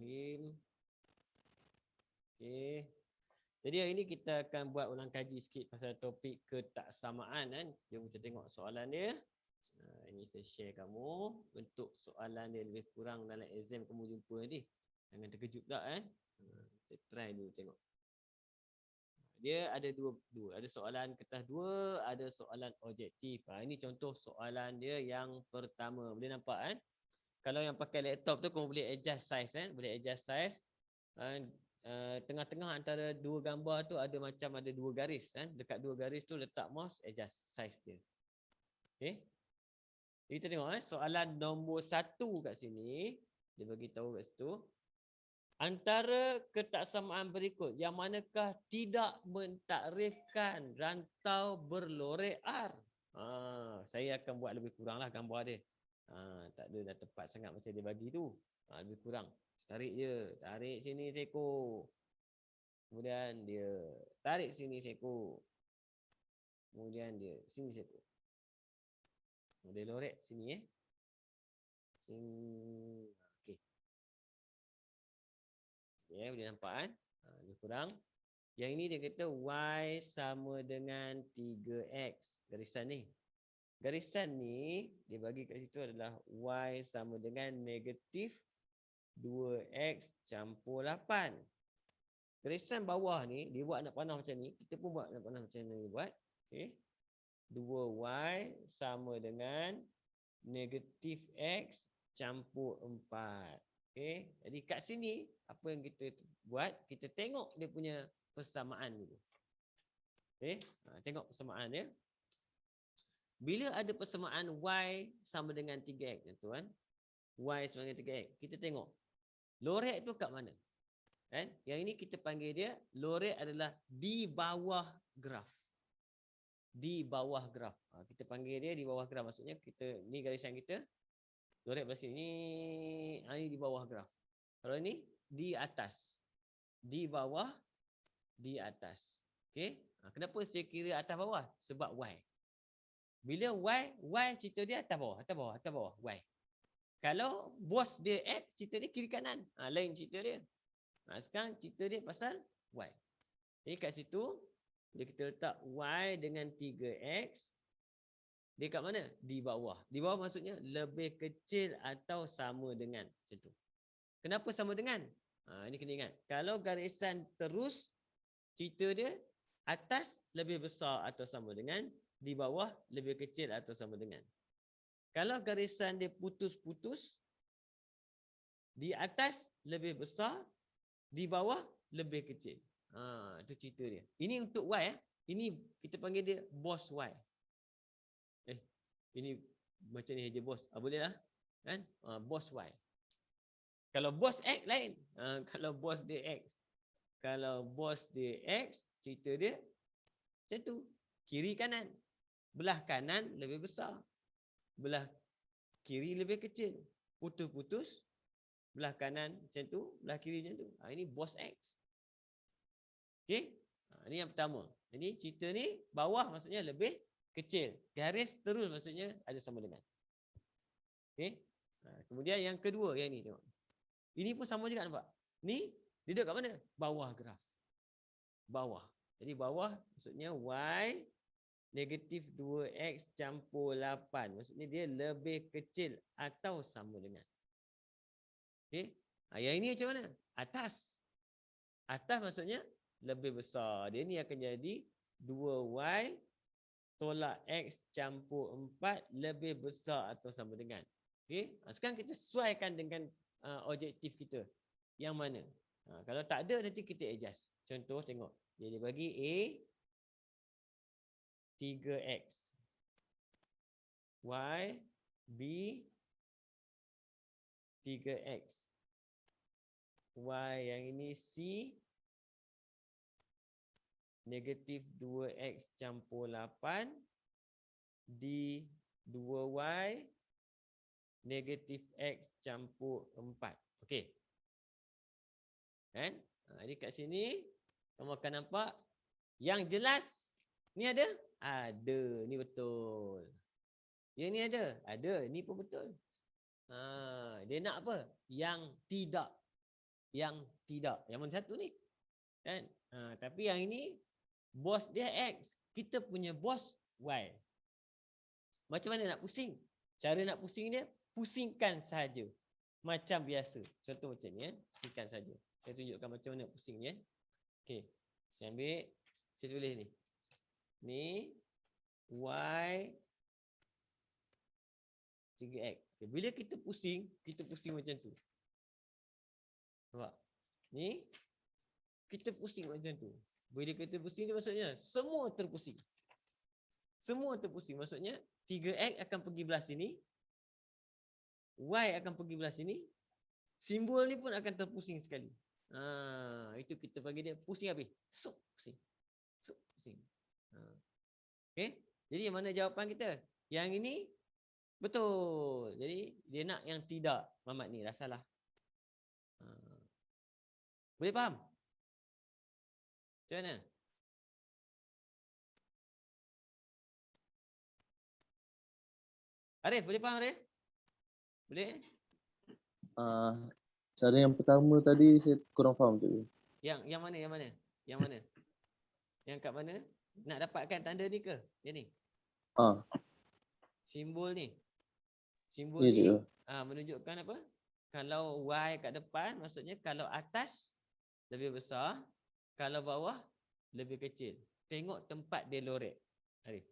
Bismillahirrahmanirrahim. Okey. Jadi hari ni kita akan buat ulang kaji sikit pasal topik ketaksamaan kan. Jom kita tengok soalan dia. Ini saya share kamu. Bentuk soalan dia lebih kurang dalam exam kamu jumpa nanti. Jangan terkejut pula kan. Saya try dulu tengok. Dia ada dua. Ada soalan kertas dua, ada soalan objektif. Ini contoh soalan dia yang pertama. Boleh nampak kan? Kalau yang pakai laptop tu kamu boleh adjust size kan? Boleh adjust size. Tengah-tengah antara dua gambar tu ada macam ada dua garis kan? Dekat dua garis tu letak mouse, adjust size dia. Okey. Jadi kita tengok soalan nombor 1 kat sini. Dia bagi tahu kat situ. Antara ketaksamaan berikut, yang manakah tidak mentakrifkan rantau berlorek R? Saya akan buat lebih kurang lah gambar dia. Tak ada dah tepat sangat macam dia bagi tu. Lebih kurang. Tarik je. Tarik sini seekor. Kemudian dia tarik sini seekor. Kemudian dia sini seekor. Dia lorek sini Sini. Okey. Ya, boleh nampak kan? Lebih kurang. Yang ini dia kata Y sama dengan 3X. Garisan ni. Garisan ni dia bagi kat situ adalah Y sama dengan negatif 2X campur 8. Garisan bawah ni dia buat nak panah macam ni. Kita pun buat nak panah macam ni buat. Okey. 2Y sama dengan negatif X campur 4. Okey. Jadi kat sini apa yang kita buat, kita tengok dia punya persamaan dulu. Okey. Tengok persamaan dia. Bila ada persamaan Y sama dengan 3X tuan. Y sama dengan 3X. Kita tengok. Lorek tu kat mana? Kan? Yang ini kita panggil dia lorek adalah di bawah graf. Di bawah graf. Kita panggil dia di bawah graf. Maksudnya kita ni garisan kita. Lorek belah sini. Ini di bawah graf. Kalau ini di atas. Di bawah, di atas. Okey. Kenapa saya kira atas bawah? Sebab Y. Bila Y cerita dia atas bawah, atas bawah, atas bawah, Y. Kalau bos dia X, cerita dia kiri kanan. Lain cerita dia. Sekarang cerita dia pasal Y. Jadi kat situ, bila kita letak Y dengan 3X, dia kat mana? Di bawah. Di bawah maksudnya lebih kecil atau sama dengan. Macam tu. Kenapa sama dengan? Ini kena ingat. Kalau garisan terus, cerita dia atas lebih besar atau sama dengan, di bawah lebih kecil atau sama dengan. Kalau garisan dia putus-putus, di atas lebih besar, di bawah lebih kecil. Itu cerita dia. Ini untuk Y. Ini kita panggil dia bos Y. Ini macam ni je bos. Boleh lah. Kan? Bos Y. Kalau bos X lain. Kalau bos dia X. Kalau bos dia X, cerita dia macam tu. Kiri kanan. Belah kanan lebih besar. Belah kiri lebih kecil. Putus-putus. Belah kanan macam tu. Belah kiri macam tu. Ini bos X. Okey. Ini yang pertama. Jadi cerita ni bawah maksudnya lebih kecil. Garis terus maksudnya ada sama dengan. Okey. Kemudian yang kedua yang ni tengok. Ini pun sama juga nampak. Ni dia duduk kat mana? Bawah graf. Bawah. Jadi bawah maksudnya Y negatif 2X campur 8. Maksudnya dia lebih kecil atau sama dengan. Okey. Yang ini macam mana? Atas. Atas maksudnya lebih besar. Dia ni akan jadi 2Y tolak X campur 4 lebih besar atau sama dengan. Okey. Sekarang kita sesuaikan dengan objektif kita. Yang mana? Kalau tak ada nanti kita adjust. Contoh tengok. Dia bagi A 3X. Y B 3X. Y yang ini C negatif 2X campur 8 D 2Y negatif X campur 4. Okey. Kan? Jadi kat sini kamu akan nampak yang jelas ni ada? Ada. Ni betul. Yang ni ada? Ada. Ni pun betul. Dia nak apa? Yang tidak. yang tidak. Yang mana satu ni? Kan? Tapi yang ini bos dia X, kita punya bos Y. Macam mana nak pusing? Cara nak pusing dia, pusingkan sahaja. Macam biasa. Contoh macam ni, pusingkan saja. Saya tunjukkan macam mana pusing ni. Okey. Saya ambil, saya tulis ni. Ni Y 3X. Okay. Bila kita pusing macam tu. Nampak? Ni kita pusing macam tu. Bila kita pusing dia maksudnya semua terpusing. Semua terpusing. Maksudnya 3X akan pergi belah sini. Y akan pergi belah sini. Simbol ni pun akan terpusing sekali. Itu kita bagi dia pusing habis. Sup pusing. Sup pusing. Okey. Jadi yang mana jawapan kita? Yang ini betul. Jadi dia nak yang tidak. Mamat ni dah salah. Boleh faham? Macam mana? Arif, boleh faham Arif? Boleh? Cara yang pertama tadi saya kurang faham tu. Yang mana? Yang mana? Yang kat mana? Nak dapatkan tanda ni ke? Yang ni. Simbol ni. Simbol Ya, ni cikgu. Menunjukkan apa? Kalau Y kat depan, maksudnya kalau atas lebih besar, kalau bawah lebih kecil. Tengok tempat dia lorek. Arif.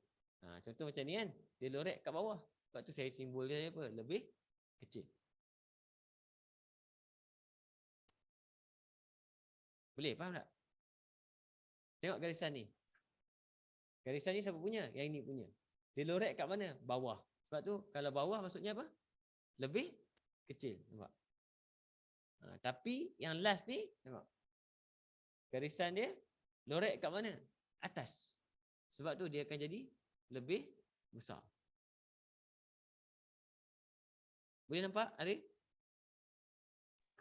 Contoh macam ni kan. Dia lorek kat bawah. Sebab tu saya simbol dia apa? Lebih kecil. Boleh faham tak? Tengok garisan ni. Garisan ni siapa punya? Yang ini punya. Dia lorek kat mana? Bawah. Sebab tu kalau bawah maksudnya apa? Lebih kecil. Nampak? Tapi yang last ni, nampak? Garisan dia lorek kat mana? Atas. Sebab tu dia akan jadi lebih besar. Boleh nampak, Arif?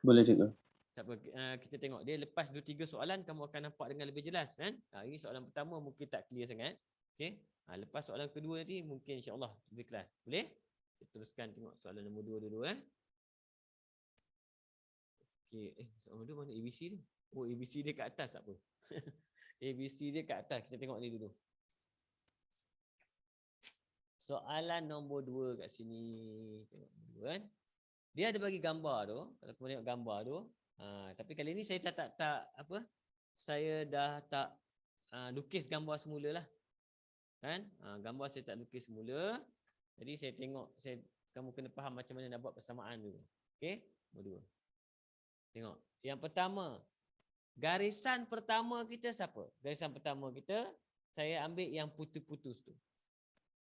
Boleh cikgu. Tak apa, kita tengok. Dia lepas 2-3 soalan, kamu akan nampak dengan lebih jelas. Kan? Ini soalan pertama mungkin tak clear sangat. Okay? Lepas soalan kedua nanti, mungkin insyaAllah lebih kelas. Boleh? Kita teruskan tengok soalan nombor 2 dulu. Okay. Soalan nombor 2 mana ABC dia? Oh, ABC dia kat atas, tak apa. ABC dia kat atas. Kita tengok ni dulu. Soalan nombor 2 kat sini. Tengok dulu kan. Dia ada bagi gambar tu. Kalau kamu tengok gambar tu. Tapi kali ni saya tak apa? Saya dah tak lukis gambar semula lah. Kan? Gambar saya tak lukis semula. Jadi saya tengok, kamu kena faham macam mana nak buat persamaan dulu. Okey? Nombor 2. Tengok. Yang pertama, garisan pertama kita siapa? Garisan pertama kita, saya ambil yang putus-putus tu.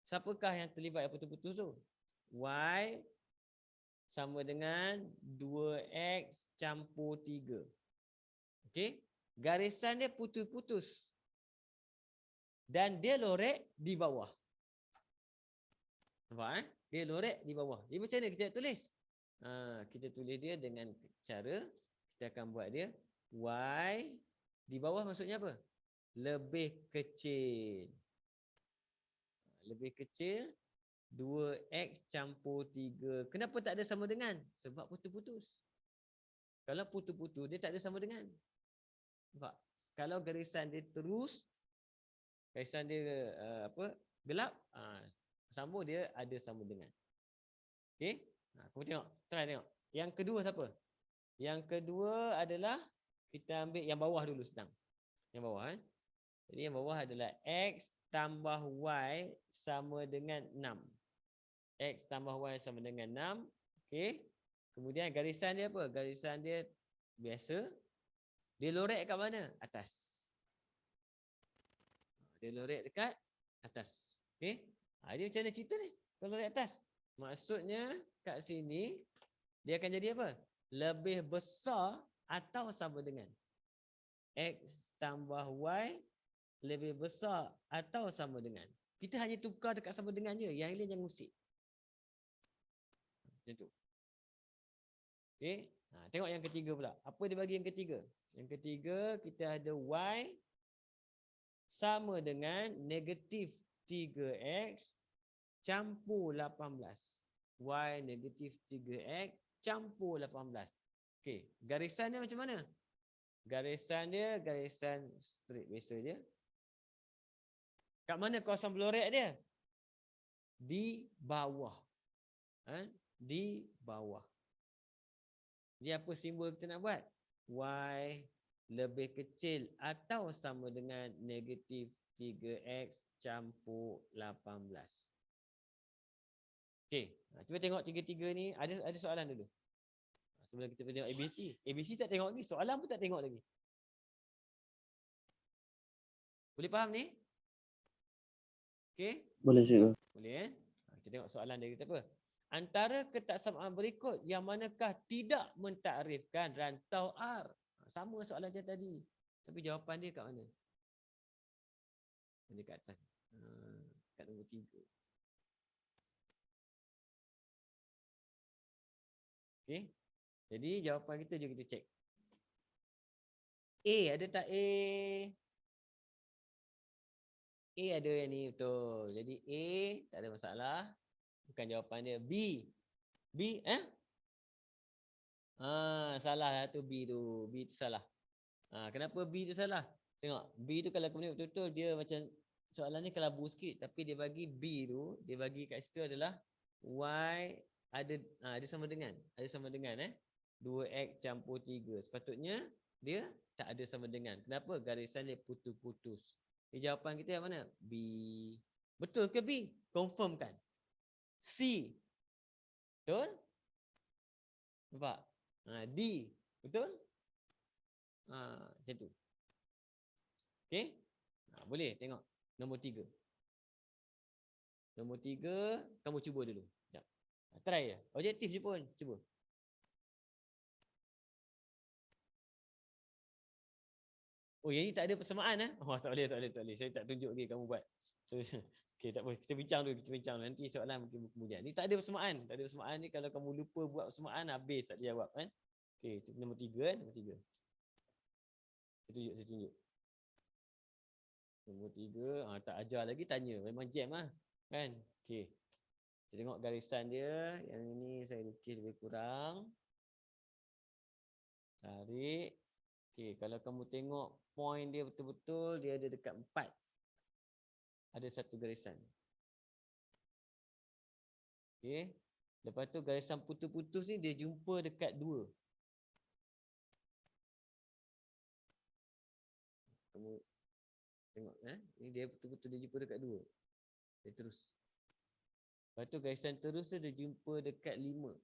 Siapakah yang terlibat yang putus-putus tu? Y sama dengan 2X campur 3. Okey? Garisan dia putus-putus. Dan dia lorek di bawah. Nampak Dia lorek di bawah. Jadi macam mana kita nak tulis? Kita tulis dia dengan cara, kita akan buat dia Y di bawah maksudnya apa? Lebih kecil. Lebih kecil 2X campur 3. Kenapa tak ada sama dengan? Sebab putus-putus. Kalau putus-putus, dia tak ada sama dengan. Nampak? Kalau garisan dia terus, garisan dia gelap, sambung dia ada sama dengan. Okey? Kamu tengok, try tengok. Yang kedua siapa? Yang kedua adalah kita ambil yang bawah dulu senang. Yang bawah Jadi yang bawah adalah X tambah Y sama dengan 6. X tambah Y sama dengan 6. Okey. Kemudian garisan dia apa? Garisan dia biasa. Dia lorek kat mana? Atas. Dia lorek dekat atas. Okey. Dia macam mana cerita ni? Kalau lorek atas. Maksudnya kat sini dia akan jadi apa? Lebih besar atau sama dengan X tambah Y lebih besar atau sama dengan. Kita hanya tukar dekat sama dengan je. Yang lain jangan usik. Macam tu. Okey. Tengok yang ketiga pula. Apa dia bagi yang ketiga? Yang ketiga kita ada Y sama dengan negatif 3X campur 18. Y negatif 3X campur 18. Okey, garisan dia macam mana? Garisan dia garisan straight biasa je. Kat mana kawasan blorek dia? Di bawah. Di bawah. Jadi apa simbol kita nak buat? Y lebih kecil atau sama dengan negatif 3x campur 18. Okey, cuba tengok 3 ni. Ada soalan dulu. Sebelum kita tengok ABC. ABC tak tengok lagi. Soalan pun tak tengok lagi. Boleh faham ni? Okey? Boleh cikgu. Boleh kita tengok soalan dia kata apa. Antara ketaksamaan berikut yang manakah tidak mentakrifkan rantau R? Sama soalan macam tadi. Tapi jawapan dia kat mana? Dia kat atas. Kat nombor 3. Okey. Jadi jawapan kita jom kita cek. A ada tak A? A ada yang ni betul. Jadi A tak ada masalah. Bukan jawapan dia. B. B salah lah tu B tu. B tu salah. Kenapa B tu salah? Tengok. B tu kalau kamu tengok betul-betul dia macam soalan ni kelabu sikit tapi dia bagi B tu, dia bagi kat situ adalah Y ada sama dengan 2x campur 3. Sepatutnya dia tak ada sama dengan. Kenapa? Garisan dia putus-putus. Jawapan kita yang mana? B. Betul ke B? Confirmkan. C. Betul? Nampak? D. Betul? Macam tu. Okey? Boleh tengok. Nombor 3. Nombor 3, kamu cuba dulu. Sekejap. Try je. Objektif je pun. Cuba. Oh, yang ni tak ada persamaan Oh, tak boleh. Saya tak tunjuk lagi kamu buat. Okey, tak apa. Kita bincang dulu. Nanti soalan mungkin kemudian. Ni tak ada persamaan. Ni kalau kamu lupa buat persamaan, habis tak dijawab kan. Okey, nombor 3 Nombor 3. Saya tunjuk. Nombor 3, tak ajar lagi tanya. Memang jam kan. Okey. Kita tengok garisan dia. Yang ini saya lukis lebih kurang. Tarik. Okey, kalau kamu tengok point dia betul-betul, dia ada dekat 4. Ada satu garisan. Okey. Lepas tu garisan putus-putus ni dia jumpa dekat 2. Kamu tengok ni dia betul-betul dia jumpa dekat 2. Dia terus. Lepas tu garisan terus dia jumpa dekat 5.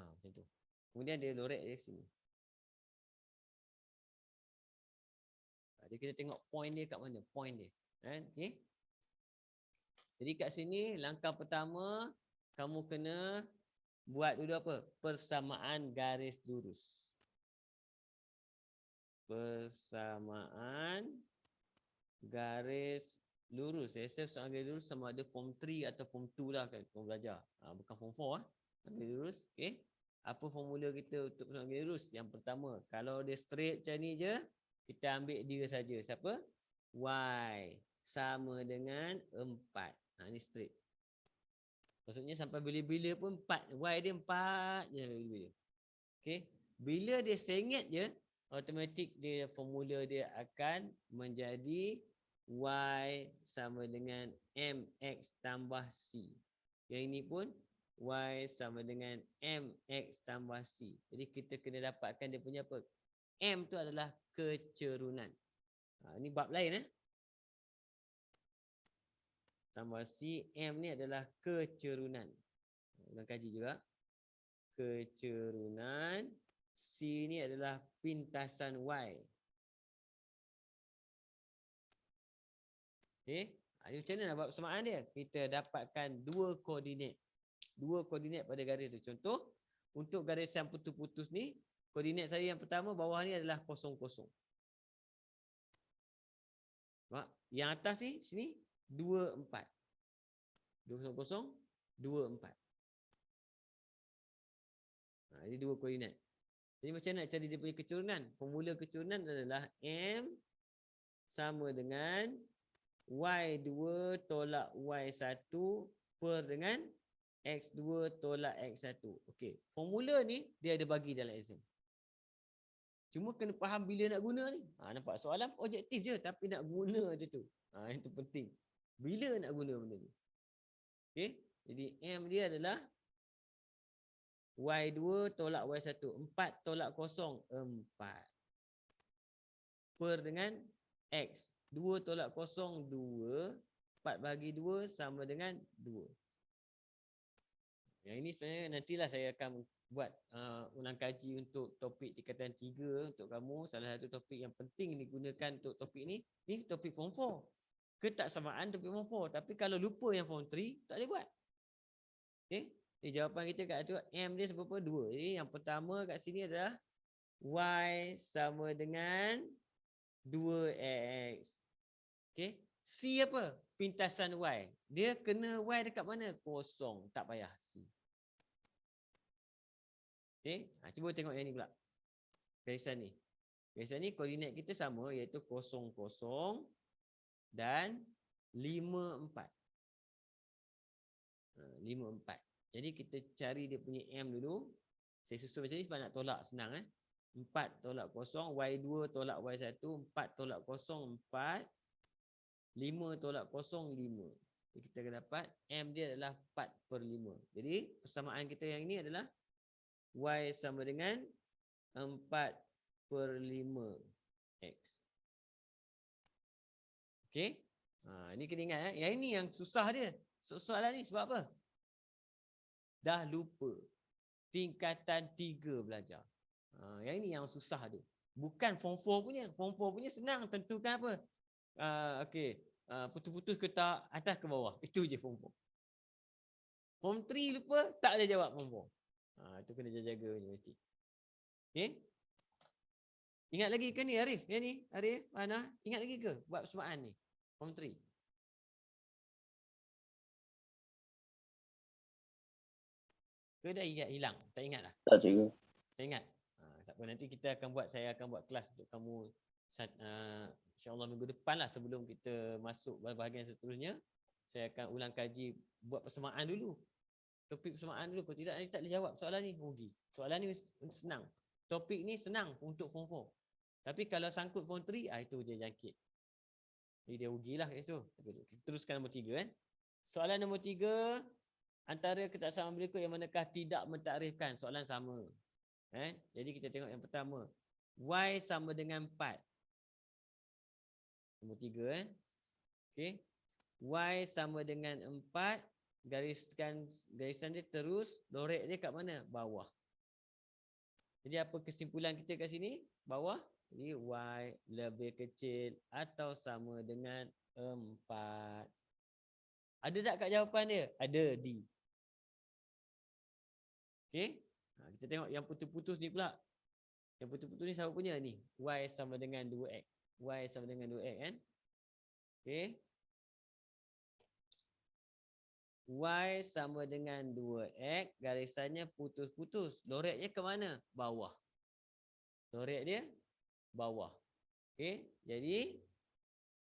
Macam tu. Kemudian dia lorek dari sini. Jadi kita tengok point dia kat mana? Point dia. Okey. Jadi kat sini langkah pertama kamu kena buat dulu apa? Persamaan garis lurus. Persamaan garis lurus. Persamaan garis lurus sama ada form 3 atau form 2 lah kan kamu belajar. Bukan form 4 garis lurus. Okey. Apa formula kita untuk persamaan garis lurus? Yang pertama, kalau dia straight macam ni je, kita ambil dia saja. Siapa? Y sama dengan 4. Ni straight. Maksudnya sampai bila-bila pun 4. Y dia 4 je bila-bila. Okey. Bila dia sengit je, automatik dia formula dia akan menjadi Y sama dengan MX tambah C. Yang ini pun Y sama dengan MX tambah C. Jadi kita kena dapatkan dia punya apa? M tu adalah kecerunan. Ini bab lain tambah C, M ni adalah kecerunan. Ulang kaji juga. Kecerunan. C ni adalah pintasan Y. Okey. Macam mana nak buat persamaan dia? Kita dapatkan 2 koordinat. 2 koordinat pada garis tu. Contoh, untuk garisan putus-putus ni, koordinat saya yang pertama bawah ni adalah 0, 0. Yang atas ni, sini 2, 4. 2, 0, 0, 2, 4. Ini 2 koordinat. Jadi macam nak cari dia punya kecerunan? Formula kecerunan adalah M sama dengan Y2 tolak Y1 per dengan X2 tolak X1. Okey, formula ni dia ada bagi dalam exam. Cuma kena faham bila nak guna ni. Nampak soalan objektif je tapi nak guna je tu. Itu penting. Bila nak guna benda ni. Okey, jadi M dia adalah Y2 tolak Y1. 4 tolak kosong 4. Per dengan X. 2 tolak kosong 2. 4 bahagi 2 sama dengan 2. Yang ini sebenarnya nantilah saya akan buat ulang kaji untuk topik tingkatan 3 untuk kamu. Salah satu topik yang penting digunakan untuk topik ni topik form 4. Ketaksamaan topik form 4. Tapi kalau lupa yang form 3, tak boleh buat. Okey. Jadi jawapan kita kat tu M dia berapa? 2. Jadi yang pertama kat sini adalah Y sama dengan 2X. Okey. C apa? Pintasan Y. Dia kena Y dekat mana? Kosong. Tak payah C. Okey. Cuba tengok yang ni pula. Garisan ni. Garisan ni koordinat kita sama iaitu 0, 0 dan 5, 4. 5, 4. Jadi kita cari dia punya M dulu. Saya susun macam ni sebab nak tolak senang 4 tolak 0, Y2 tolak Y1, 4 tolak 0, 4. 5 tolak 0, 5. Jadi kita akan dapat M dia adalah 4 per 5. Jadi persamaan kita yang ini adalah Y sama dengan 4 per 5X. Okey. Ini kena ingat Yang ini yang susah dia. Soalan ni sebab apa? Dah lupa. Tingkatan 3 belajar. Yang ini yang susah dia. Bukan form 4 punya. Form 4 punya senang. Tentukan apa? Okey. Putus-putus ke tak, atas ke bawah. Itu je form 4. Form 3 lupa, tak boleh jawab form 4. Itu kena jaga matematik. Okey. Ingat lagi ke ni Arif? Yang ni, Arif, Ana, ingat lagi ke buat persamaan ni? Form 3. Ke dah ingat hilang? Tak ingat dah? Tak, cikgu. Tak ingat? Tak apa, nanti kita akan buat, saya akan buat kelas untuk kamu insyaAllah minggu depan lah sebelum kita masuk bahagian seterusnya. Saya akan ulang kaji buat persamaan dulu. Topik persamaan dulu. Kalau tidak, nanti tak boleh jawab soalan ni, rugi. Soalan ni senang. Topik ni senang untuk form 4. Tapi kalau sangkut form 3, itu dia jangkit. Jadi dia rugilah kat situ. Kita teruskan nombor 3 Soalan nombor 3, antara ketaksamaan berikut yang manakah tidak mentakrifkan? Soalan sama. Jadi kita tengok yang pertama. Y sama dengan 4. Nombor 3 Okey. Y sama dengan 4. Garisan dia terus, lorek dia kat mana? Bawah. Jadi apa kesimpulan kita kat sini? Bawah. Jadi Y lebih kecil atau sama dengan 4. Ada tak kat jawapan dia? Ada, D. Okey. Kita tengok yang putus-putus ni pula. Yang putus-putus ni siapa punya ni? Y sama dengan 2X. Y sama dengan 2X kan? Okey. Y sama dengan 2X. Garisannya putus-putus. Lorek dia ke mana? Bawah. Lorek dia bawah. Okey. Jadi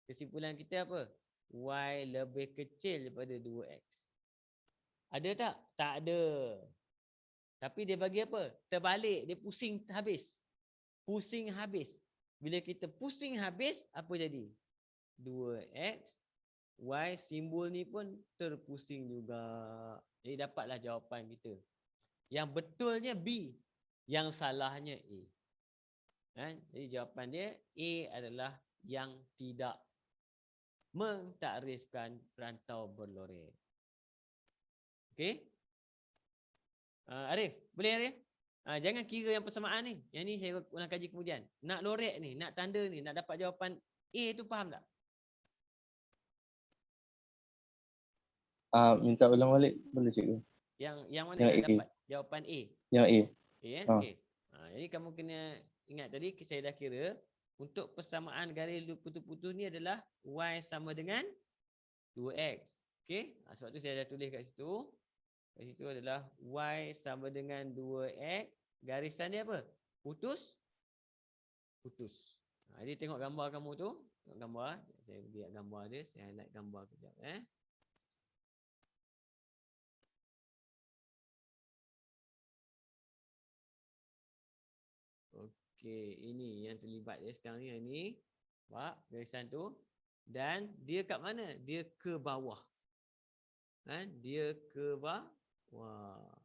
kesimpulan kita apa? Y lebih kecil daripada 2X. Ada tak? Tak ada. Tapi dia bagi apa? Terbalik. Dia pusing habis. Pusing habis. Bila kita pusing habis, apa jadi? 2X. Y simbol ni pun terpusing juga. Jadi dapatlah jawapan kita. Yang betulnya B. Yang salahnya A. Jadi jawapan dia A adalah yang tidak mentakrifkan rantau berlorek. Okey? Arif, boleh Arif? Jangan kira yang persamaan ni. Yang ni saya ulang kaji kemudian. Nak lorek ni, nak tanda ni, nak dapat jawapan A tu faham tak? Minta ulang balik boleh cikgu? Yang mana yang nak A. dapat jawapan A? Yang A. A okey. Jadi kamu kena ingat tadi saya dah kira untuk persamaan garis putus-putus ni adalah Y sama dengan 2X. Okey? Sebab tu saya dah tulis kat situ. Kat situ adalah Y sama dengan 2X. Garisan dia apa? Putus. Jadi tengok gambar kamu tu. Tengok gambar. Saya lihat gambar dia. Saya highlight gambar kejap. Okey, ini yang terlibat dia sekarang ni. Yang ni. Nampak garisan tu. Dan dia kat mana? Dia ke bawah. Dia ke bawah. Wah.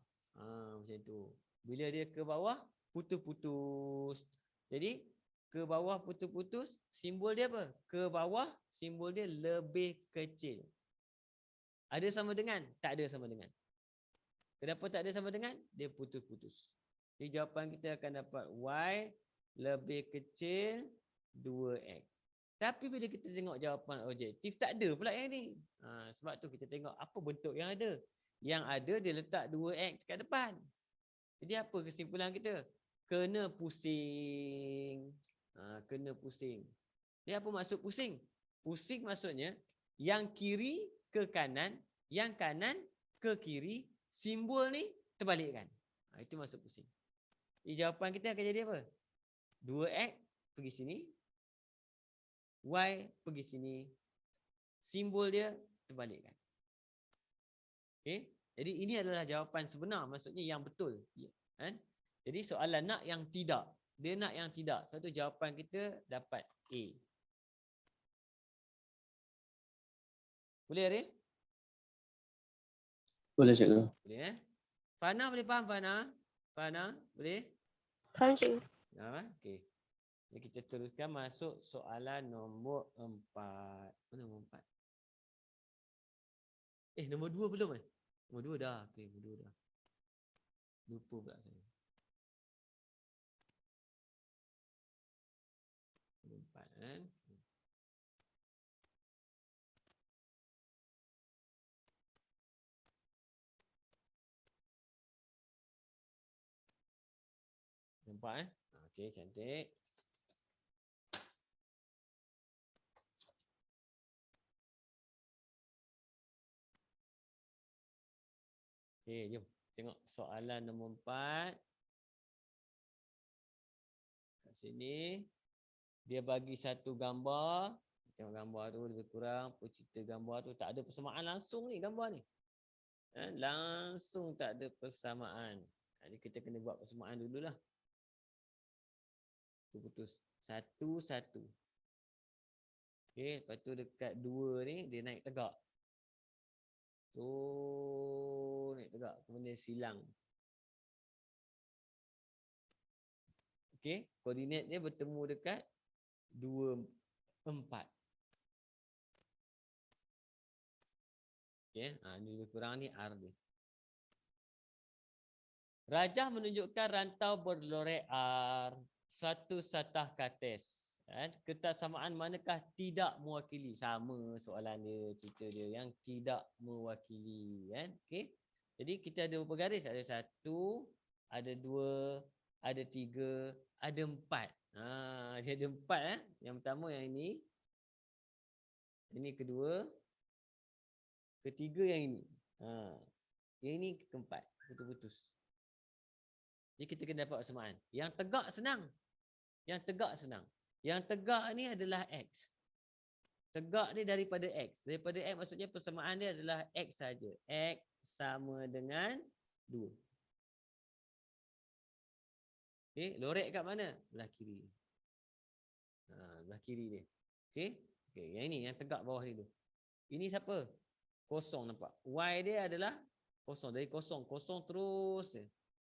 Macam tu. Bila dia ke bawah, putus-putus. Jadi, ke bawah putus-putus, simbol dia apa? Ke bawah, simbol dia lebih kecil. Ada sama dengan? Tak ada sama dengan. Kenapa tak ada sama dengan? Dia putus-putus. Jadi jawapan kita akan dapat Y lebih kecil 2X. Tapi bila kita tengok jawapan objektif, tak ada pula yang ni. Sebab tu kita tengok apa bentuk yang ada. Yang ada dia letak 2X kat depan. Jadi apa kesimpulan kita? Kena pusing. Kena pusing. Ni apa maksud pusing? Pusing maksudnya yang kiri ke kanan, yang kanan ke kiri, simbol ni terbalikkan. Itu maksud pusing. Jadi jawapan kita akan jadi apa? 2X pergi sini, Y pergi sini, simbol dia terbalikkan. Okay? Jadi ini adalah jawapan sebenar, maksudnya yang betul. Kan? Jadi soalan nak yang tidak. Dia nak yang tidak. Satu jawapan kita dapat A. Boleh Arif? Boleh cikgu. Boleh Fana boleh faham Fana? Fana boleh? Faham cikgu. Okey. Jadi kita teruskan masuk soalan nombor 4. Mana nombor 4? Nombor 2 belum kan? Nombor 2 dah. Okey, nombor 2 dah. Lupa pula saya. Nombor 4 kan? Nampak Okey, cantik. Okey, jom tengok soalan nombor 4. Kat sini dia bagi satu gambar. Tengok gambar tu lebih kurang apa cerita gambar tu, tak ada persamaan langsung ni gambar ni. Langsung tak ada persamaan. Jadi kita kena buat persamaan dululah. Putus. 1 1. Okey, lepas tu dekat 2 ni dia naik tegak. So naik tegak, kemudian silang. Okey, koordinat dia bertemu dekat 2 4. Okey, ni lebih kurang ni R dia. Rajah menunjukkan rantau berlorek R satu satah kartes. Ketaksamaan manakah tidak mewakili? Sama soalan dia, cerita dia yang tidak mewakili. Okey. Jadi kita ada berapa garis? Ada 1, ada 2, ada 3, ada 4. Dia ada 4. Yang pertama yang ini. Ini kedua. Ketiga yang ini. Yang ini keempat. Putus-putus. Jadi kita kena dapat persamaan. Yang tegak senang. Yang tegak senang. Yang tegak ni adalah X. Tegak ni daripada X. Daripada X maksudnya persamaan dia adalah X saja. X sama dengan 2. Okey, lorek kat mana? Belah kiri. Belah kiri dia. Okey? Okey, yang ini yang tegak bawah ni tu. Ini siapa? Kosong nampak. Y dia adalah kosong. Dari kosong. Kosong terus.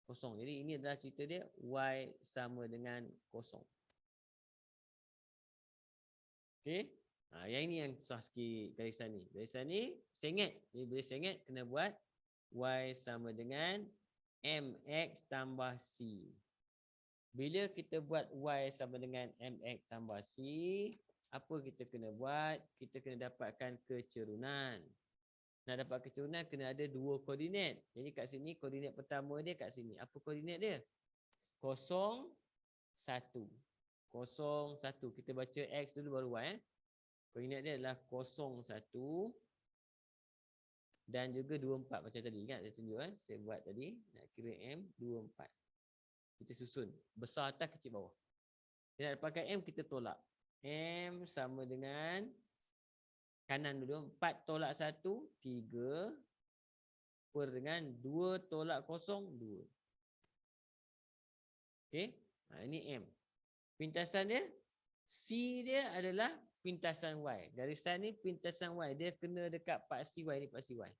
Kosong. Jadi ini adalah cerita dia. Y sama dengan kosong. Okey. Yang ini yang susah sikit garisan ni. Garisan ni sengit. Jadi boleh sengit kena buat Y sama dengan MX tambah C. Bila kita buat Y sama dengan MX tambah C, apa kita kena buat? Kita kena dapatkan kecerunan. Nak dapat kecerunan kena ada 2 koordinat. Jadi kat sini koordinat pertama dia kat sini. Apa koordinat dia? 0, 1. 0, 1. Kita baca X dulu baru Y. Koordinat dia adalah 0, 1. Dan juga 2, 4 macam tadi. Ingat saya tunjuk saya buat tadi. Nak kira M, 2, 4. Kita susun. Besar atas, kecil bawah. Kita nak dapatkan M, kita tolak. M sama dengan kanan dulu. 4 tolak 1, 3 per dengan 2 tolak 0, 2. Okey. Ini M. Pintasan dia, C dia adalah pintasan Y. Garisan ni pintasan Y. Dia kena dekat paksi Y ni, paksi Y.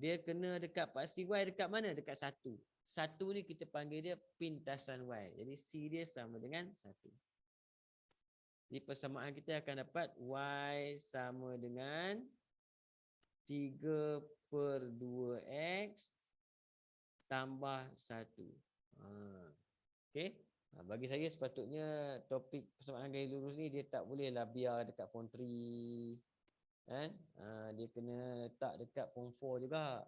Dia kena dekat paksi Y dekat mana? Dekat 1. 1 ni kita panggil dia pintasan Y. Jadi C dia sama dengan 1. Jadi persamaan kita akan dapat Y sama dengan 3 per 2X tambah 1. Okey. Bagi saya sepatutnya topik persamaan gaya lurus ni dia tak bolehlah biar dekat form 3. Kan? Dia kena letak dekat form 4 juga.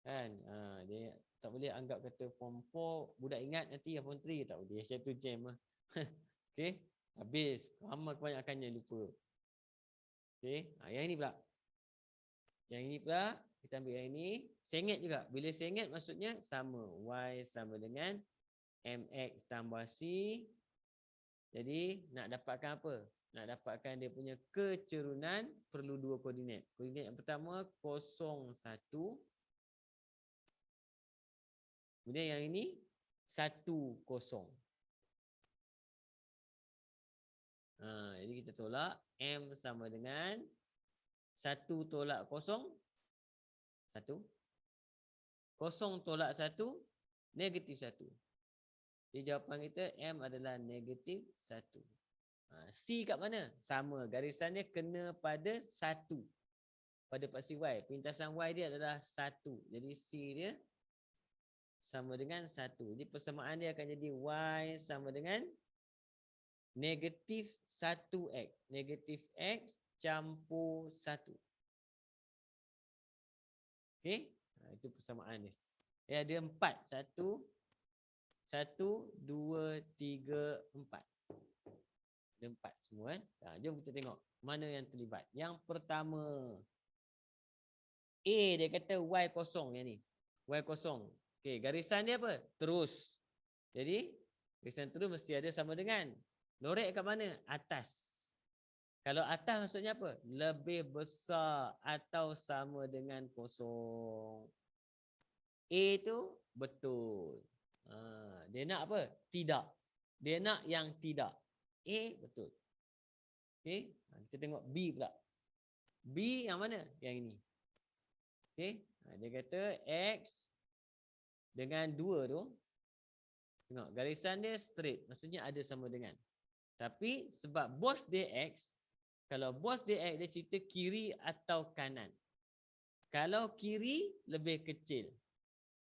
Kan? Dia tak boleh anggap kata form 4 budak ingat nanti form 3 tak boleh. Saya tu jam lah. Okey. Habis. Ramai kebanyakannya lupa. Okey. Yang ini pula. Yang ini pula kita ambil yang ini. Sengit juga. Bila sengit maksudnya sama. Y sama dengan MX tambah C. Jadi nak dapatkan apa? Nak dapatkan dia punya kecerunan perlu 2 koordinat. Koordinat yang pertama 0, 1. Kemudian yang ini 1, 0. Jadi kita tolak M sama dengan 1 tolak 0, 1. 0 tolak 1, negatif 1. Jadi jawapan kita M adalah negatif 1. C kat mana? Sama. Garisan dia kena pada 1. Pada paksi Y. Pintasan Y dia adalah 1. Jadi C dia sama dengan 1. Jadi persamaan dia akan jadi Y sama dengan negatif 1X. Negatif X campur 1. Okey? Itu persamaan dia. Ya, dia 4. 1, 2, 3, 4. Ada 4 semua kan? Jom kita tengok mana yang terlibat. Yang pertama, A dia kata Y kosong yang ni. Y kosong. Okey, garisan dia apa? Terus. Jadi, garisan terus mesti ada sama dengan. Lorek kat mana? Atas. Kalau atas maksudnya apa? Lebih besar atau sama dengan kosong. A tu betul. Dia nak apa? Tidak. Dia nak yang tidak. A betul. Okey, kita tengok B pula. B yang mana? Yang ini. Okey, dia kata X dengan 2 tu. Tengok, garisan dia straight. Maksudnya ada sama dengan. Tapi sebab bos dia X, kalau bos dia X dia cerita kiri atau kanan. Kalau kiri lebih kecil,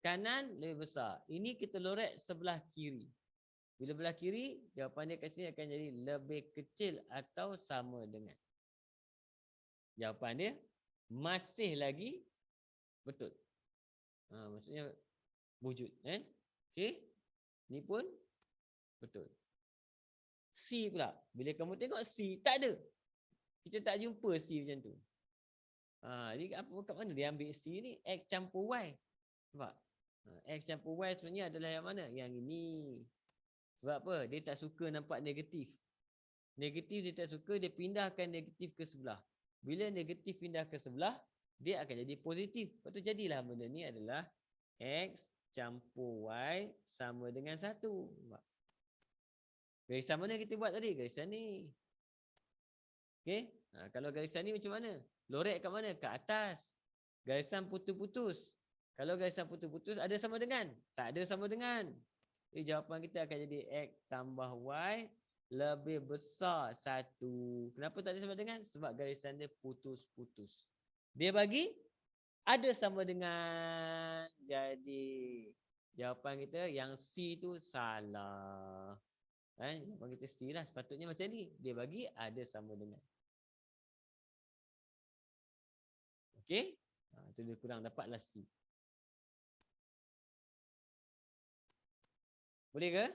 kanan lebih besar. Ini kita lorek sebelah kiri. Bila belah kiri, jawapan dia kat sini akan jadi lebih kecil atau sama dengan. Jawapan dia masih lagi betul. Maksudnya wujud. Okey. Ni pun betul. C pula. Bila kamu tengok C, tak ada. Kita tak jumpa C macam tu. Jadi kat mana dia ambil C ni? X campur Y. Nampak? X campur Y sebenarnya adalah yang mana? Yang ini. Sebab apa? Dia tak suka nampak negatif. Negatif dia tak suka, dia pindahkan negatif ke sebelah. Bila negatif pindah ke sebelah, dia akan jadi positif. Lepas tu jadilah benda ni adalah X campur Y sama dengan 1. Garisan mana kita buat tadi? Garisan ni. Okey? Kalau garisan ni macam mana? Lorek kat mana? Kat atas. Garisan putus-putus. Kalau garisan putus-putus ada sama dengan? Tak ada sama dengan. Jadi jawapan kita akan jadi X tambah Y lebih besar 1. Kenapa tak ada sama dengan? Sebab garisan dia putus-putus. Dia bagi ada sama dengan. Jadi jawapan kita yang C tu salah. Jawapan kita C lah. Sepatutnya macam ni. Dia bagi ada sama dengan. Okey? Itu dia kurang dapatlah C. Boleh ke?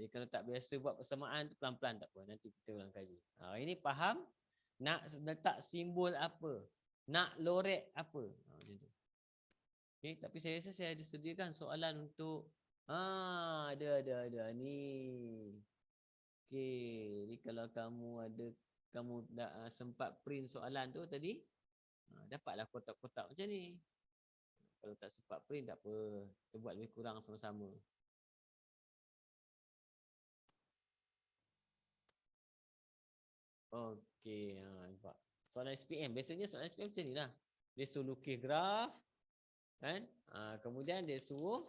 Kalau tak biasa buat persamaan tu pelan-pelan tak apa. Nanti kita ulang kaji. Ini faham? Nak letak simbol apa? Nak lorek apa? Macam tu. Okay, tapi saya rasa saya ada sediakan soalan untuk ada ni. Okey, jadi kalau kamu dah sempat print soalan tu tadi, dapatlah kotak-kotak macam ni. Kalau tak sempat print tak apa, kita buat lebih kurang sama-sama. Okey, nampak. Soalan SPM, biasanya soalan SPM macam ni lah. Dia suruh lukis graf, kan? Kemudian dia suruh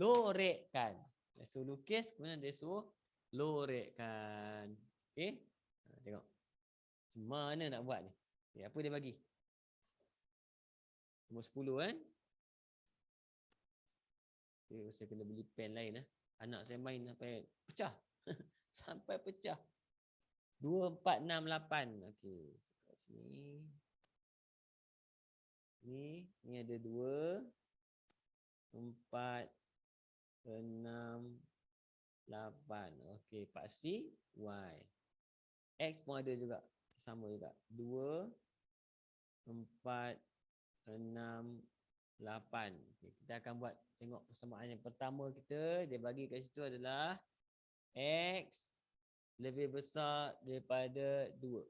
lorekkan. Dia suruh lukis, kemudian dia suruh lorekkan. Okey? Tengok. Macam mana nak buat ni? Okay, apa dia bagi? Nombor 10 kan? Okay, saya kena beli pen lain lah. Anak saya main sampai pecah. Sampai pecah. 2, 4, 6, 8. Okey, kat sini. Ni ada 2, 4, 6, 8. Okey, paksi Y. X pun ada juga. Sama juga. 2, 4, 6, 8. Okay, kita akan buat tengok persamaan yang pertama kita. Dia bagi kat situ adalah X lebih besar daripada 2.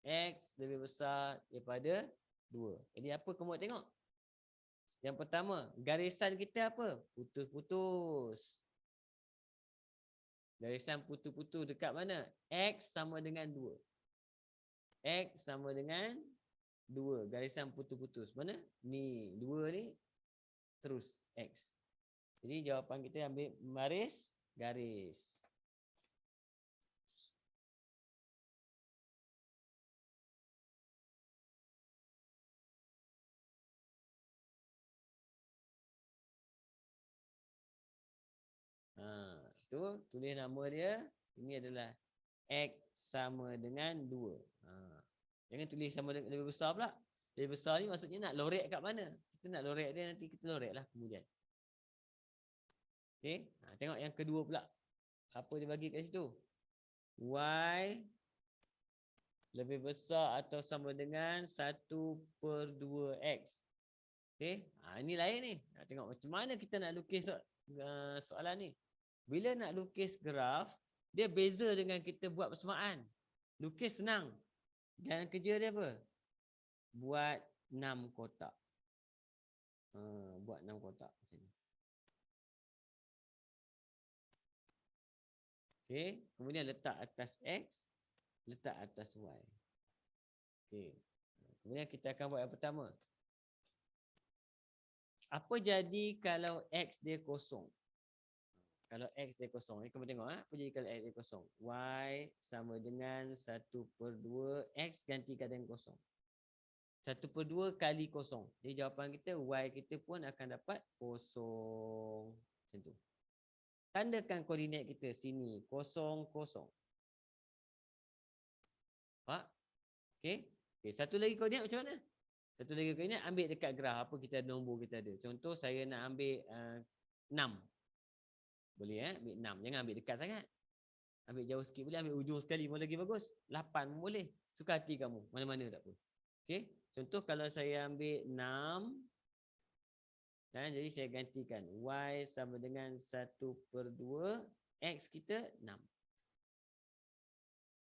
X lebih besar daripada 2. Jadi apa kamu tengok? Yang pertama, garisan kita apa? Putus-putus. Garisan putus-putus dekat mana? X sama dengan 2. X sama dengan 2. Garisan putus-putus. Mana? Ni. 2 ni. Terus. X. Jadi jawapan kita ambil baris. Garis. Tu tulis nama dia. Ini adalah X sama dengan 2. Jangan tulis sama dengan lebih besar pula. Lebih besar ni maksudnya nak lorek kat mana? Kita nak lorek dia, nanti kita lorek lah kemudian. Okey. Tengok yang kedua pula. Apa dia bagi kat situ? Y lebih besar atau sama dengan 1/2X. Okey. Ini lain ni. Tengok macam mana kita nak lukis soalan ni. Bila nak lukis graf, dia beza dengan kita buat persamaan. Lukis senang. Dan kerja dia apa? Buat 6 kotak. Buat 6 kotak macam ni. Okey, kemudian letak atas X, letak atas Y. Okey. Kemudian kita akan buat yang pertama. Apa jadi kalau X dia kosong? Kalau X dia kosong, ni kamu tengok apa jadi kalau X dia kosong? Y sama dengan 1/2 X gantikan dengan kosong. 1/2 kali kosong. Jadi jawapan kita Y kita pun akan dapat kosong. Macam tu. Tandakan koordinat kita sini 0, 0. Pak? Okey. Okey, satu lagi koordinat macam mana? Satu lagi koordinat ambil dekat graf apa kita ada, nombor kita ada. Contoh saya nak ambil 6. Boleh ambil 6. Jangan ambil dekat sangat. Ambil jauh sikit boleh, ambil ujung sekali pun lagi bagus. 8 pun boleh. Suka hati kamu. Mana-mana tak apa. Okey. Contoh kalau saya ambil 6. Jadi saya gantikan. Y sama dengan 1/2. X kita 6.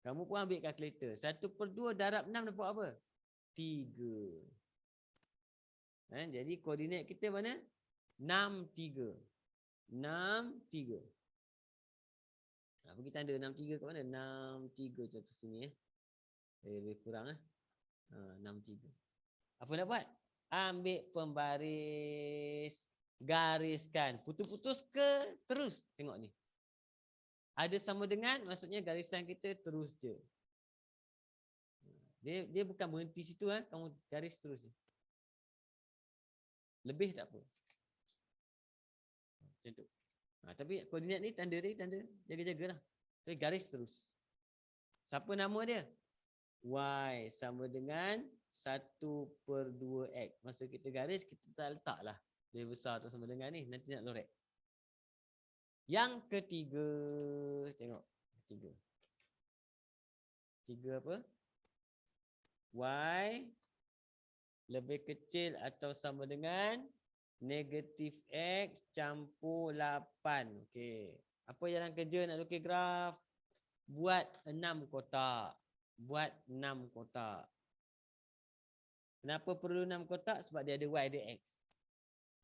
Kamu pun ambil kalkulator. 1/2 darab 6 dapat apa? 3. Jadi koordinat kita mana? 6, 3. 6, 3. Pergi tanda 6, 3 kat mana? 6, 3 contoh sini. Lebih kurang. 6, 3. Apa nak buat? Ambil pembaris. Gariskan. Putus-putus ke terus? Tengok ni. Ada sama dengan, maksudnya garisan kita terus je. Dia bukan berhenti situ. Kamu garis terus je. Lebih tak apa. Macam tu. Tapi koordinat ni tanda jaga-jagalah. Tapi garis terus. Siapa nama dia? Y sama dengan 1/2X. Masa kita garis, kita tak letaklah lebih besar atau sama dengan ni. Nanti nak lorek. Yang ketiga. Tengok. Ketiga apa? Y lebih kecil atau sama dengan negatif X campur 8. Okey. Apa jalan kerja nak lukis graf? buat 6 kotak. Buat 6 kotak. Kenapa perlu 6 kotak? Sebab dia ada Y, ada X.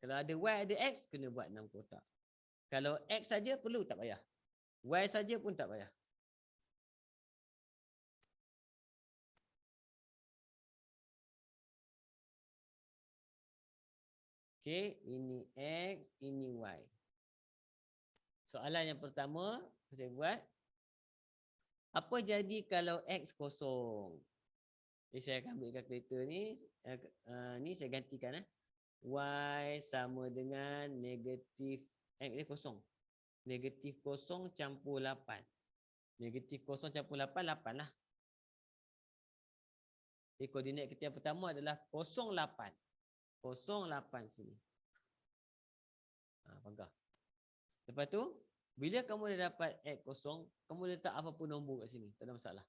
Kalau ada Y, ada X, kena buat 6 kotak. Kalau X saja perlu, tak payah. Y saja pun tak payah. Okey, ini X, ini Y. Soalan yang pertama, saya buat. Apa jadi kalau X kosong? Jadi saya akan ambil kalkulator ni. Ni saya gantikan. Y sama dengan negatif, X ni kosong. Negatif kosong campur 8. Negatif kosong campur 8, 8 lah. Jadi koordinat kita yang pertama adalah 08. 08 sini. Panggah. Lepas tu, bila kamu dah dapat X kosong, kamu letak apa pun nombor kat sini. Tak ada masalah.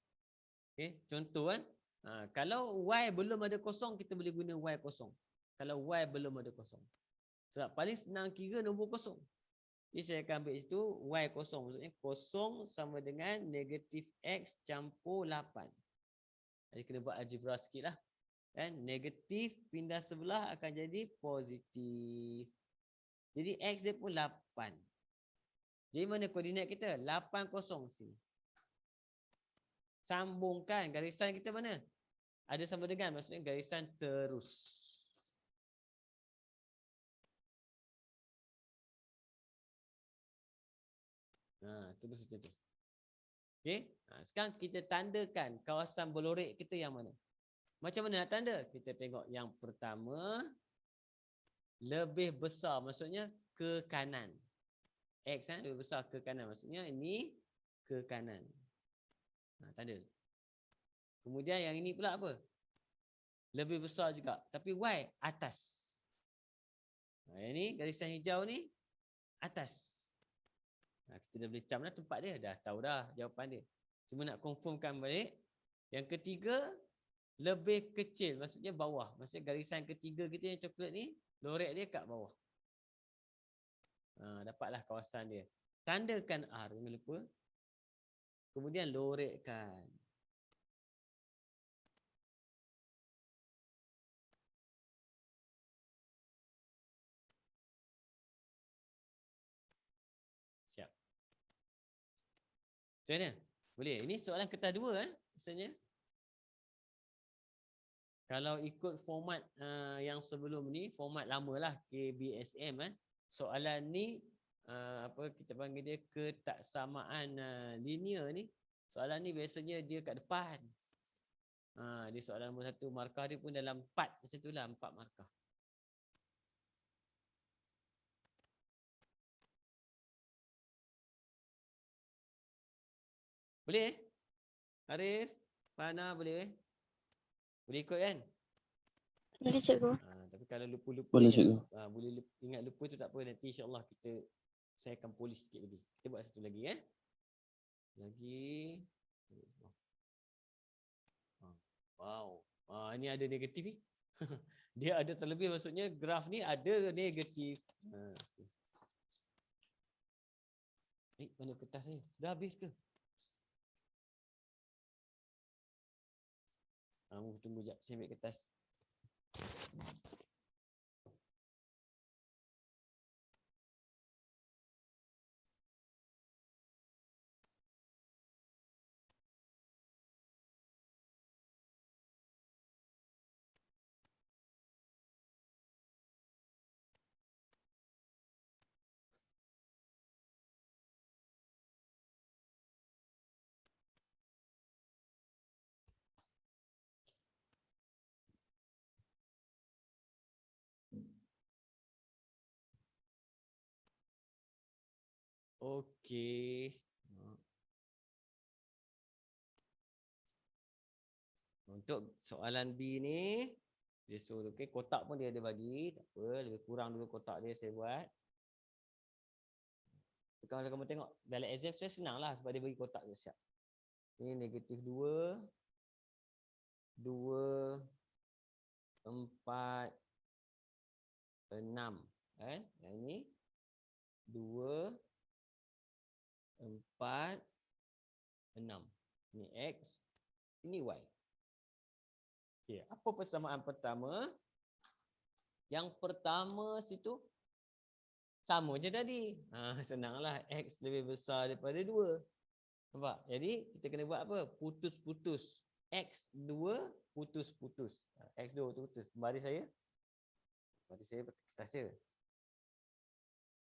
Okay, contoh kalau Y belum ada kosong, kita boleh guna Y kosong. Kalau Y belum ada kosong. Sebab paling senang kira nombor kosong. Jadi saya akan ambil itu Y kosong. Maksudnya kosong sama dengan negatif X campur 8. Jadi kena buat algebra sikit lah. Kan? Negatif pindah sebelah akan jadi positif. Jadi X dia pun 8. Jadi mana koordinat kita? 8 kosong sini. Sambungkan garisan kita mana? Ada sama dengan, maksudnya garisan terus. Terus macam tu. Okey. Sekarang kita tandakan kawasan berlorek kita yang mana? Macam mana nak tanda? Kita tengok yang pertama lebih besar, maksudnya ke kanan. X lebih besar ke kanan, maksudnya ini ke kanan. Tanda. Kemudian yang ini pula apa? Lebih besar juga, tapi Y atas. Yang ni garisan hijau ni atas. Kita dah boleh cam dah tempat dia, dah tahu dah jawapan dia. Cuma nak confirmkan balik. Yang ketiga lebih kecil, maksudnya bawah. Maksudnya garisan ketiga kita yang coklat ni, lorek dia kat bawah. Dapatlah kawasan dia. Tandakan R, jangan lupa. Kemudian lorekkan. Siap. Macam mana? Boleh? Ini soalan kertas 2 misalnya. Kalau ikut format yang sebelum ni, format lamalah KBSM soalan ni apa kita panggil dia ketaksamaan linear ni. Soalan ni biasanya dia kat depan. Dia soalan nombor 1, markah dia pun dalam 4 macam itulah, 4 markah. Boleh? Arif, Fana boleh? Boleh ikut kan? Boleh cikgu. Tapi kalau lupa-lupa Boleh cikgu. boleh ingat lupa tu tak apa, nanti insya-Allah saya akan polis sikit lagi. Kita buat satu lagi Lagi. Wow. Ini ada negatif ni. Dia ada terlebih, maksudnya graf ni ada negatif. Okay. Mana kertas ni? Dah habis ke? Tunggu jap, saya ambil kertas. Okey. Untuk soalan B ni, dia suruh kotak pun dia ada bagi, tak apa, lebih kurang dulu kotak dia saya buat. Kalau kamu tengok dalam exam saya senang lah sebab dia bagi kotak je siap. Ini negatif 2, 2, 4, 6 kan? Yang ini 2, 4, 6. Ini X, ini Y. Okey, apa persamaan pertama? Yang pertama situ sama je tadi. Senanglah, X lebih besar daripada 2. Nampak? Jadi kita kena buat apa? Putus-putus. X2 putus-putus. X2 putus-putus. Baris saya pakai kertas je.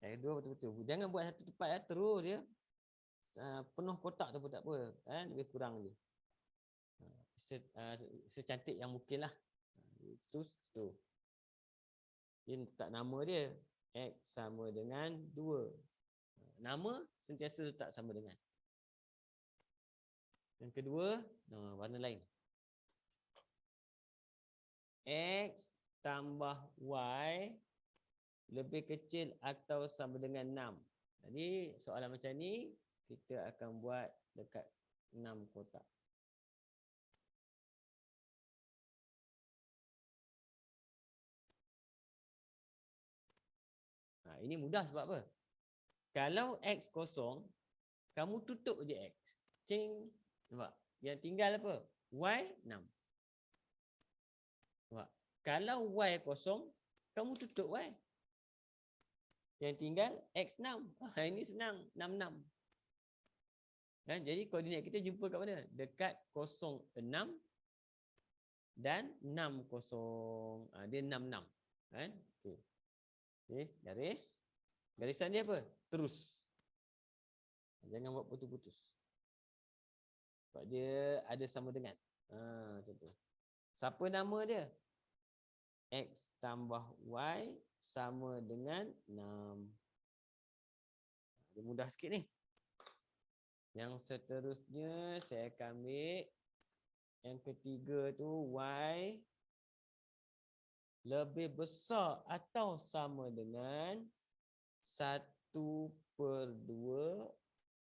X2 putus-putus. Jangan buat satu tempat ya, terus dia penuh kotak tu pun tak apa. Lebih kurang je. Secantik yang mungkin lah. Itu. Dia letak nama dia. X sama dengan 2. Nama sentiasa letak sama dengan. Yang kedua, warna lain. X tambah Y lebih kecil atau sama dengan 6. Jadi soalan macam ni kita akan buat dekat 6 kotak. Ini mudah sebab apa? Kalau X kosong, kamu tutup je X. Cing. Nampak? Yang tinggal apa? Y 6. Nampak? Kalau Y kosong, kamu tutup Y. Yang tinggal X6. Ini senang. 66. Jadi koordinat kita jumpa kat mana? Dekat 06 dan 60. Dia 66. Okey. Garis. Garisan dia apa? Terus. Jangan buat putus-putus. Sebab dia ada sama dengan. Macam tu. Siapa nama dia? X tambah Y sama dengan 6. Dia mudah sikit ni. Yang seterusnya saya akan ambil yang ketiga tu Y lebih besar atau sama dengan 1/2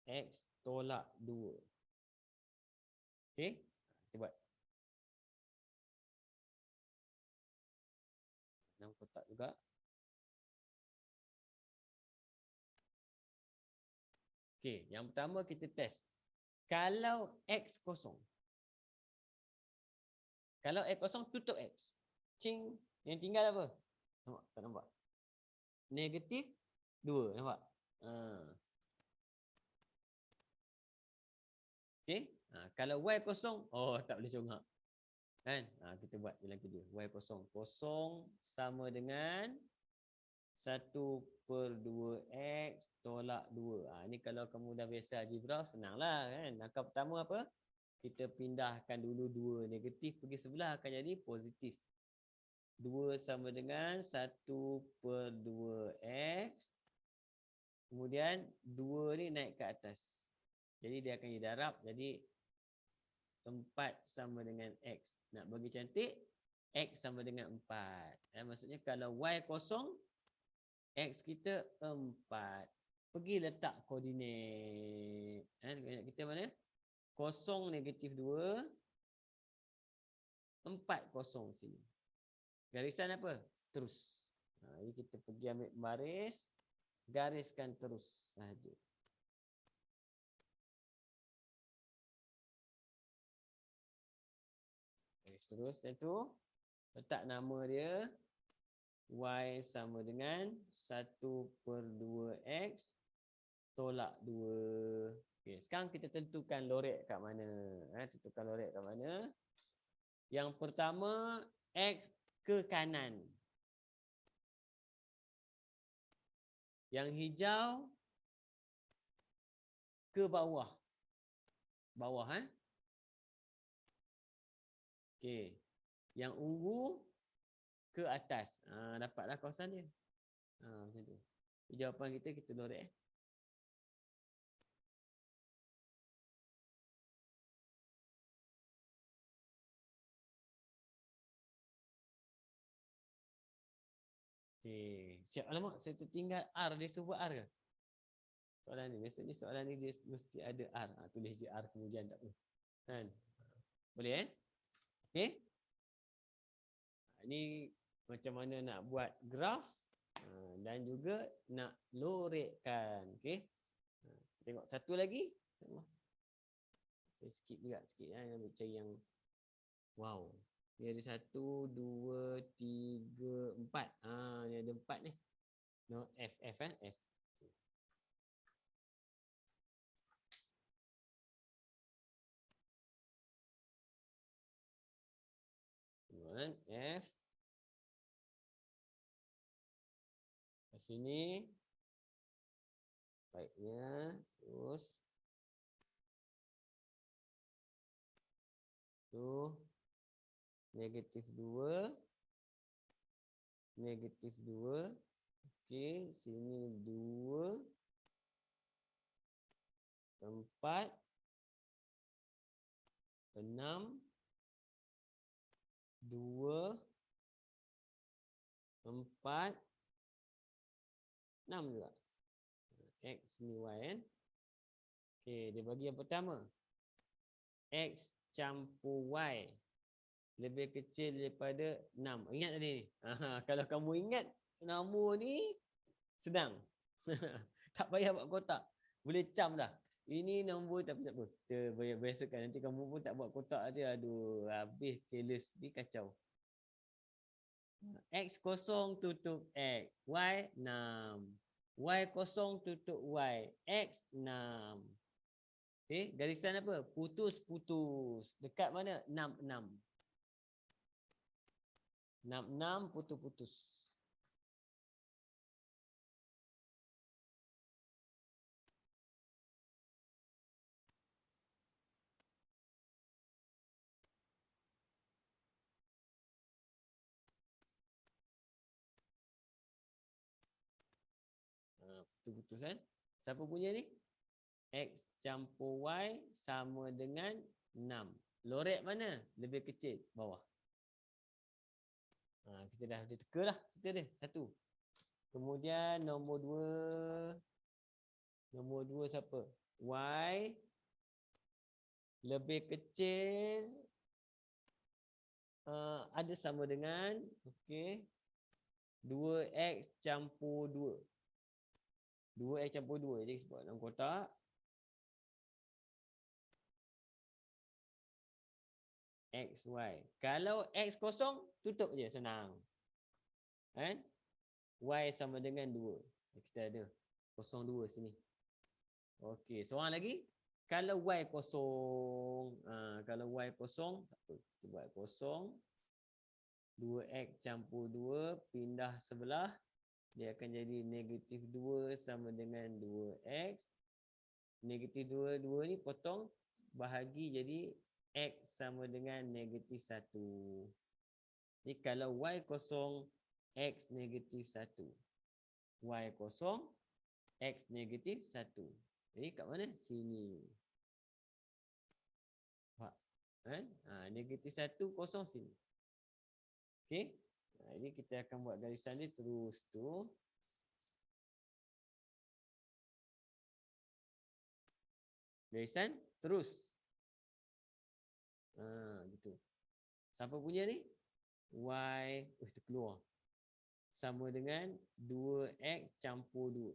X tolak 2. Okey, kita buat. 6 kotak juga. Okey, yang pertama kita test. Kalau X kosong. Kalau X kosong, tutup X. Cing. Yang tinggal apa? Nampak? Tak nampak? Negatif 2. Nampak? Okey. Kalau Y kosong, tak boleh congak. Kan? Kita buat jalan kerja. Y kosong. Kosong sama dengan 1/2 X tolak 2. Ini kalau kamu dah biasa algebra, senanglah kan. Langkah pertama apa? Kita pindahkan dulu 2 negatif pergi sebelah akan jadi positif. 2 sama dengan 1/2 X. Kemudian 2 ni naik ke atas. Jadi dia akan jadi darab. Jadi 4 sama dengan X. Nak bagi cantik, X sama dengan 4. Maksudnya kalau Y kosong, X kita 4. Pergi letak koordinat. Koordinat kita mana? 0 negatif 2. 4 kosong sini. Garisan apa? Terus. Jadi kita pergi ambil baris. Gariskan terus sahaja. Garis terus. Itu letak nama dia. Y sama dengan 1/2 X tolak 2. Okay, sekarang kita tentukan lorek kat mana. Tentukan lorek kat mana. Yang pertama, X ke kanan. Yang hijau ke bawah. Bawah. Okey. Yang ungu ke atas. Dapatlah kawasan dia. Macam tu. Jawapan kita lorek. Okey. Siap. Alamak, saya tertinggal R. Dia suruh buat R ke? Soalan ni. Biasanya soalan ni dia mesti ada R. Tulis je R kemudian tak apa. Kan? Boleh Okey. Ini macam mana nak buat graf dan juga nak lorekkan. Okey. Tengok satu lagi. Saya skip juga sikit ya. Ambil cari yang wow. Ni ada 1, 2, 3, 4. Ni ada 4 ni. No, F kan? F. Kan? F. Kat sini. Baiknya. Terus. Tu. Negatif 2. Negatif 2. Okey. Sini 2. 4. 6. 2. 4. 6 juga. X ni Y kan. Okey. Dia bagi yang pertama. X campur Y lebih kecil daripada 6. Ingat tadi ni? Kalau kamu ingat nombor ni senang. Tak payah buat kotak. Boleh cam dah. Ini nombor tak apa. Kita biasakan. Nanti kamu pun tak buat kotak aja. Aduh, habis careless. Ni kacau. X kosong tutup X. Y 6. Y kosong tutup Y. X 6. Okey, garisan apa? Putus-putus. Dekat mana? 6, 6. 6, 6, putus-putus. Putus-putus kan? Siapa punya ni? X campur Y sama dengan 6. Lorek mana? Lebih kecil. Bawah. Kita dah teka lah. Kita dia. 1. Kemudian nombor 2. Nombor 2 siapa? Y lebih kecil. Ada sama dengan. Okey. 2X campur 2. 2X campur 2. Jadi sebut dalam kotak. X, Y. Kalau X kosong, tutup je. Senang. Kan? Y sama dengan 2. Kita ada kosong 2 sini. Okey. Seorang lagi. Kalau Y kosong. Kalau Y kosong. Tak apa. Kita buat kosong. 2X campur 2. Pindah sebelah. Dia akan jadi negatif 2 sama dengan 2X. Negatif 2, 2 ni potong. Bahagi jadi X sama dengan negatif 1. Jadi kalau Y kosong, X negatif 1. Y kosong, X negatif 1. Jadi kat mana? Sini. Nampak? Kan? Negatif 1 kosong sini. Okey. Jadi kita akan buat garisan ni terus tu. Garisan terus. Gitu. Siapa punya ni? Y. Terkeluar. Sama dengan 2X campur 2.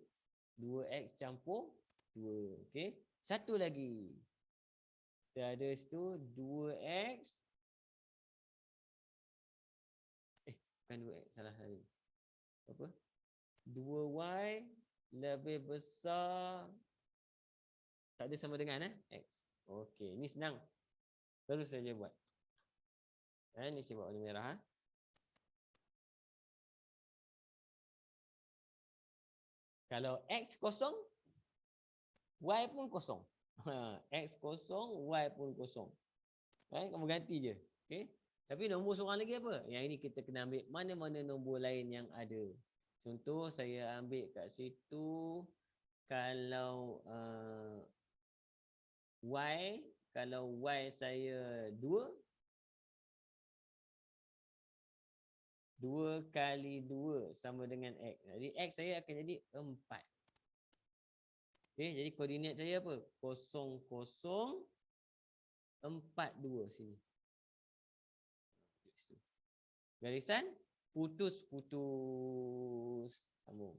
2X campur 2. Okey. Satu lagi. Kita ada situ 2X. Bukan 2X. Salah tadi. Apa? 2Y lebih besar. Tak ada sama dengan X. Okey. Ni senang. Terus saja buat. Ni saya buat warna merah. Kalau X kosong, Y pun kosong. X kosong, Y pun kosong. Kamu ganti je. Okay? Tapi nombor seorang lagi apa? Yang ini kita kena ambil mana-mana nombor lain yang ada. Contoh saya ambil kat situ. Kalau Y, kalau Y saya 2. 2 kali 2 sama dengan X. Jadi X saya akan jadi 4. Okay, jadi koordinat saya apa? 0, 0, 4, 2 sini. Garisan putus-putus. Sambung.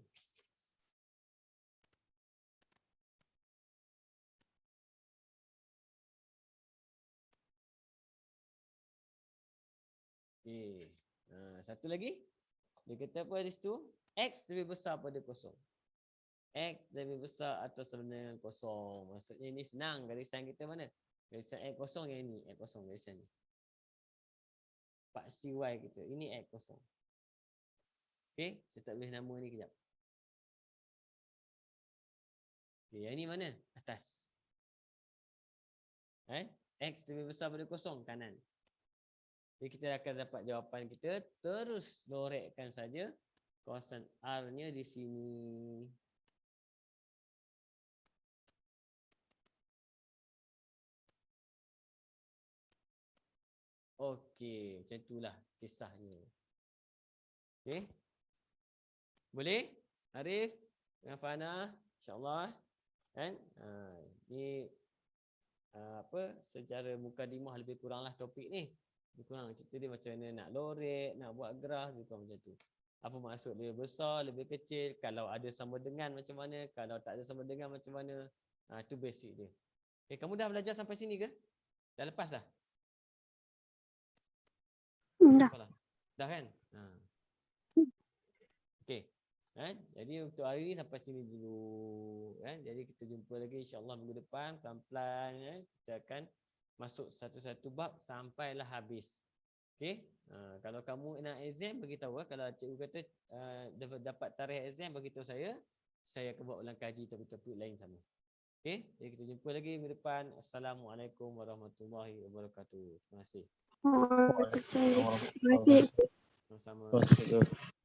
Okey. Satu lagi. Dia kata apa di situ? X lebih besar pada kosong. X lebih besar atau sama dengan kosong. Maksudnya ni senang. Garisan kita mana? Garisan X kosong yang ini. X kosong garisan ni. Paksi Y kita. Ini X kosong. Okey. Saya tak boleh nama ni kejap. Okey. Yang ni mana? Atas. X lebih besar pada kosong. Kanan. Jadi kita akan dapat jawapan kita. Terus lorekkan saja kawasan R-nya di sini. Okey, macam itulah kisahnya. Okey. Boleh? Arif dengan Fana, insya-Allah. Kan? Ni apa secara mukadimah lebih kuranglah topik ni. Lebih kurang cerita dia macam mana nak lorek, nak buat graf, lebih kurang macam tu. Apa maksud lebih besar, lebih kecil, kalau ada sama dengan macam mana, kalau tak ada sama dengan macam mana. Itu basic dia. Okay, kamu dah belajar sampai sini ke? Dah lepas dah? Dah. Dah kan? Okey. Jadi untuk hari ni sampai sini dulu. Jadi kita jumpa lagi insya-Allah minggu depan pelan-pelan. Kita akan masuk satu-satu bab sampailah habis. Okey. Kalau kamu nak exam beritahu. Kalau cikgu kata dapat tarikh exam beritahu saya akan buat ulang kaji topik-topik lain sama. Okey. Jadi kita jumpa lagi minggu depan. Assalamualaikum warahmatullahi wabarakatuh. Terima kasih. Waalaikumsalam. Terima kasih. Sama-sama. Terima kasih.